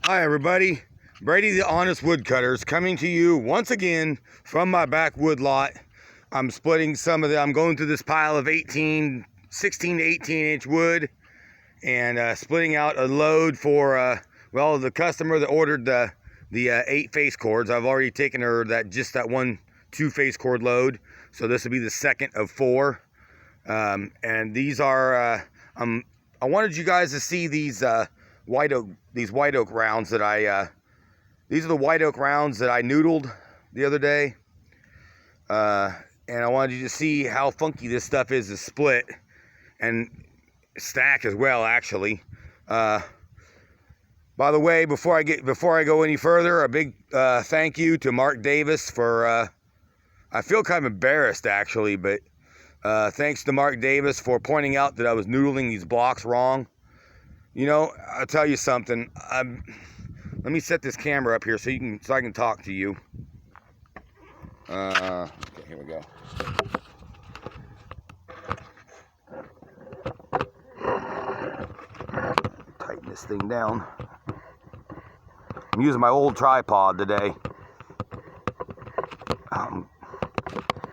Hi everybody, Brady the Honest Woodcutter is coming to you once again from my back wood lot. I'm splitting I'm going through this pile of 16 to 18 inch wood and splitting out a load for, well, the customer that ordered the 8 face cords. I've already taken her that one 2 face cord load, so this will be the second of 4. And these are, I wanted you guys to see these white oak rounds that these are the white oak rounds that I noodled the other day. And I wanted you to see how funky this stuff is to split and stack as well, actually. By the way, before I go any further, a big thank you to Mark Davis for, I feel kind of embarrassed actually, but thanks to Mark Davis for pointing out that I was noodling these blocks wrong. You know, I'll tell you something. Let me set this camera up here so I can talk to you. Okay, here we go. Tighten this thing down. I'm using my old tripod today, and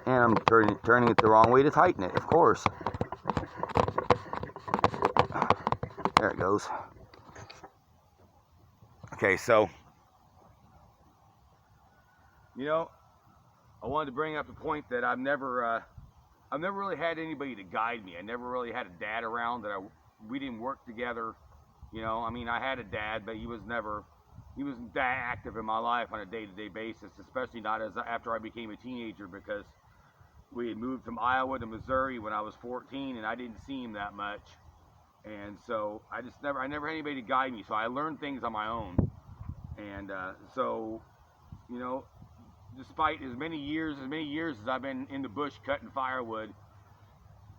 I'm turning it the wrong way to tighten it, of course. There it goes. Okay, so, you know, I wanted to bring up the point that I've never really had anybody to guide me. I never really had a dad around we didn't work together. You know, I mean, I had a dad, but he wasn't that active in my life on a day-to-day basis, especially not after I became a teenager, because we had moved from Iowa to Missouri when I was 14, and I didn't see him that much. And so I never had anybody to guide me, so I learned things on my own. And so, you know, despite as many years as I've been in the bush cutting firewood,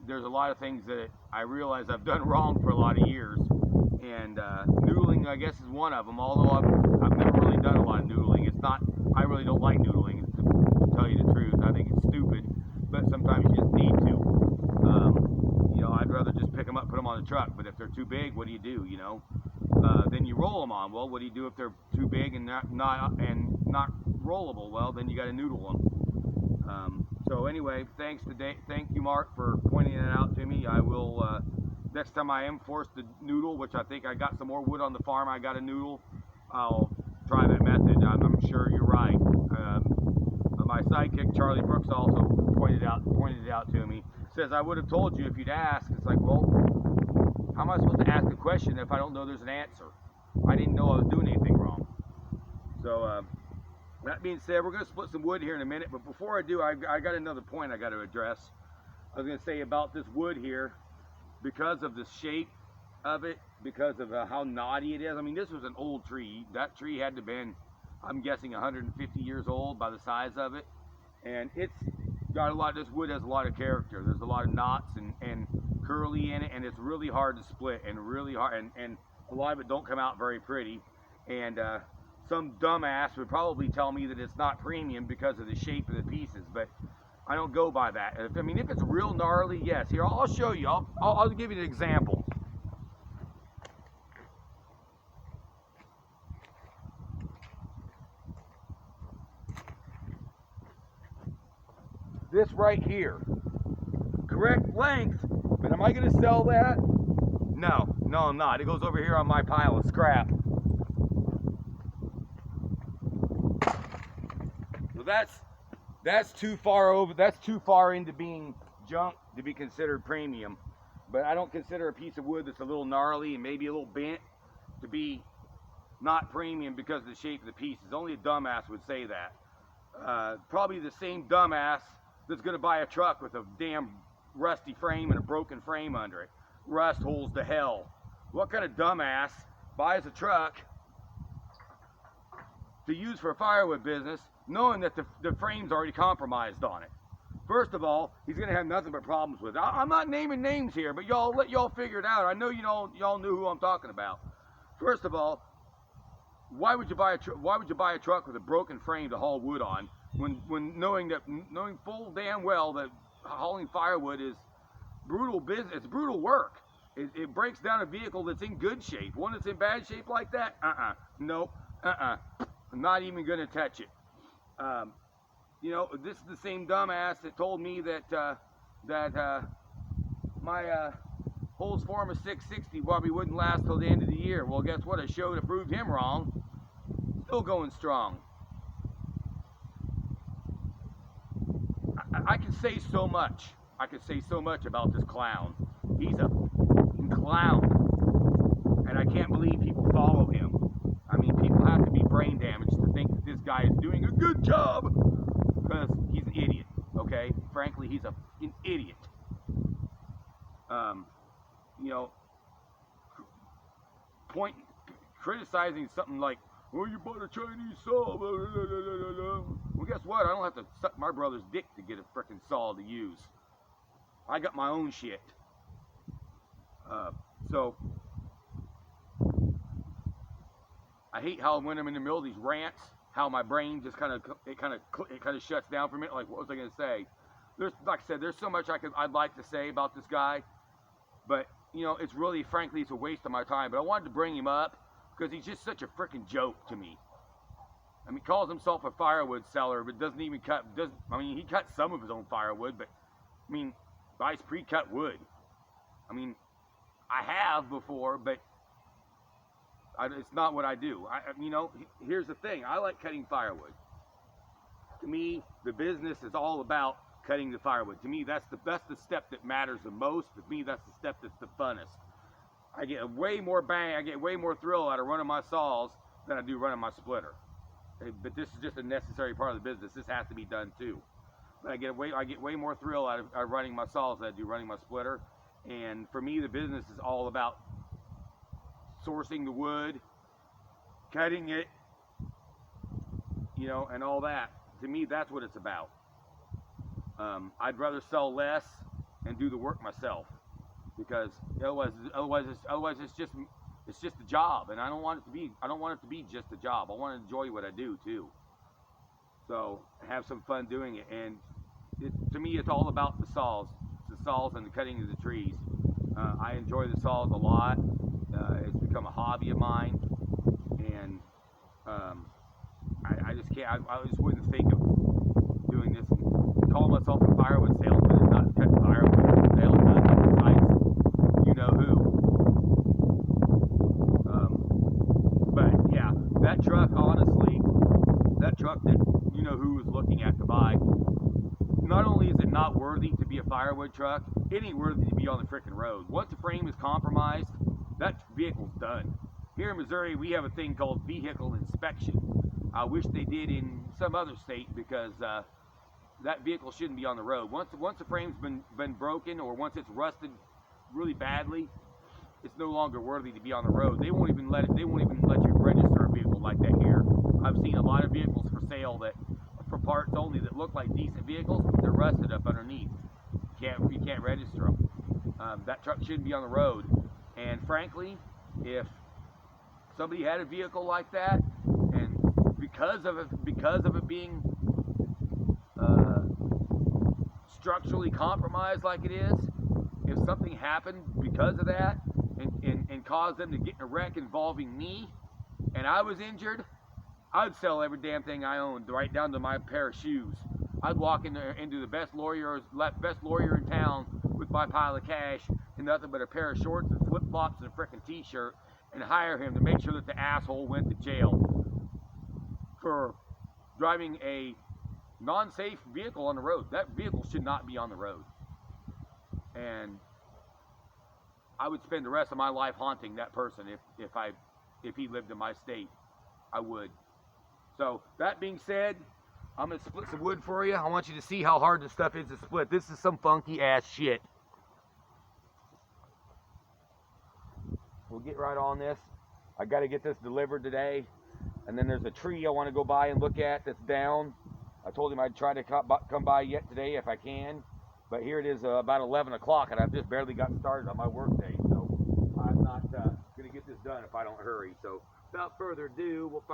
there's a lot of things that I realize I've done wrong for a lot of years. And noodling, I guess, is one of them. Although I've never really done a lot of noodling. I really don't like noodling, to tell you the truth. I think it's stupid, but sometimes you just need to. You know, I'd rather just pick them up, put them on the truck. But if they're too big, what do you do? You know, then you roll them on. Well, what do you do if they're too big and not rollable? Well, then you got to noodle them. So anyway, thank you, Mark, for pointing that out to me. I will next time I am forced to noodle, which I think I got some more wood on the farm, I got to noodle. I'll try that method. I'm sure you're right. My sidekick Charlie Brooks also pointed it out to me. Says, I would have told you if you'd asked. It's like, well, how am I supposed to ask a question if I don't know there's an answer? I didn't know I was doing anything wrong. So that being said, we're going to split some wood here in a minute. But before I do, I got another point I got to address. I was going to say about this wood here, because of the shape of it, because of how knotty it is. I mean, this was an old tree. That tree had to have been, I'm guessing, 150 years old by the size of it. And it's got a lot, this wood has a lot of character. There's a lot of knots and curly in it, and it's really hard to split, and really hard, and a lot of it don't come out very pretty. And some dumbass would probably tell me that it's not premium because of the shape of the pieces, but I don't go by that. I mean, if it's real gnarly, yes. Here, I'll show you. I'll give you an example. This right here, correct length, but am I going to sell that? No, I'm not. It goes over here on my pile of scrap. So that's too far over. That's too far into being junk to be considered premium. But I don't consider a piece of wood that's a little gnarly and maybe a little bent to be not premium because of the shape of the pieces. Only a dumbass would say that. Probably the same dumbass that's going to buy a truck with a damn rusty frame and a broken frame under it. Rust holes to hell. What kind of dumbass buys a truck to use for a firewood business knowing that the frame's already compromised on it? First of all, he's going to have nothing but problems with it. I'm not naming names here, but let y'all figure it out. I know y'all knew who I'm talking about. First of all, why would you buy a truck with a broken frame to haul wood on when knowing full damn well that hauling firewood is brutal business, it's brutal work. It breaks down a vehicle that's in good shape. One that's in bad shape like that, nope, I'm not even gonna touch it. You know, this is the same dumbass that told me that my Holds Forma 660 probably wouldn't last till the end of the year. Well, guess what? I showed it, proved him wrong. Still going strong. I can say so much. I can say so much about this clown. He's a clown. And I can't believe people follow him. I mean, people have to be brain damaged to think that this guy is doing a good job. Because he's an idiot, okay? Frankly, he's an idiot. You know, criticizing something like, "Oh, you bought a Chinese saw." Well, guess what? I don't have to suck my brother's dick to get a frickin' saw to use. I got my own shit. So I hate how when I'm in the middle of these rants, how my brain just kind of shuts down for a minute. Like, what was I gonna say? Like I said, there's so much I'd like to say about this guy, but you know, it's really, frankly, it's a waste of my time. But I wanted to bring him up because he's just such a freaking joke to me. I mean, he calls himself a firewood seller, but doesn't even cut. I mean, he cuts some of his own firewood, but I mean, buys pre-cut wood. I mean, I have before, but it's not what I do. You know, here's the thing. I like cutting firewood. To me, the business is all about cutting the firewood. To me, that's the step that matters the most. To me, that's the step that's the funnest. I get way more bang. I get way more thrill out of running my saws than I do running my splitter. But this is just a necessary part of the business. This has to be done too. But I get way more thrill out of running my saws than I do running my splitter. And for me, the business is all about sourcing the wood, cutting it, you know, and all that. To me, that's what it's about. I'd rather sell less and do the work myself, because otherwise it's just a job, and I don't want it to be just a job. I want to enjoy what I do too. So have some fun doing it, and to me, it's all about the saws and the cutting of the trees. I enjoy the saws a lot. It's become a hobby of mine, and I just can't. I just wouldn't think of doing this. Call myself a firewood salesman and not cut firewood salesman. Besides, you know who. But yeah, that truck, honestly, that truck that you know who was looking at to buy. Not only is it not worthy to be a firewood truck, it ain't worthy to be on the frickin' road. Once the frame is compromised, that vehicle's done. Here in Missouri, we have a thing called vehicle inspection. I wish they did in some other state, because that vehicle shouldn't be on the road. Once the frame's been broken, or once it's rusted really badly, it's no longer worthy to be on the road. They won't even let you register a vehicle like that here. I've seen a lot of vehicles for sale that for parts only that look like decent vehicles. They're rusted up underneath. You can't register them. That truck shouldn't be on the road. And frankly, if somebody had a vehicle like that, and because of it being structurally compromised like it is, if something happened because of that and caused them to get in a wreck involving me, and I was injured, I'd sell every damn thing I owned, right down to my pair of shoes. I'd walk into the best lawyer in town with my pile of cash and nothing but a pair of shorts and flip-flops and a frickin' t-shirt, and hire him to make sure that the asshole went to jail for driving a non-safe vehicle on the road. That vehicle should not be on the road. And I would spend the rest of my life haunting that person if he lived in my state. I would. So that being said, I'm gonna split some wood for you. I want you to see how hard this stuff is to split. This is some funky ass shit. We'll get right on this. I got to get this delivered today. And then there's a tree I want to go by and look at that's down. I told him I'd try to come by yet today if I can. But here it is about 11 o'clock, and I've just barely got started on my work day. So I'm not going to get this done if I don't hurry. So without further ado, we'll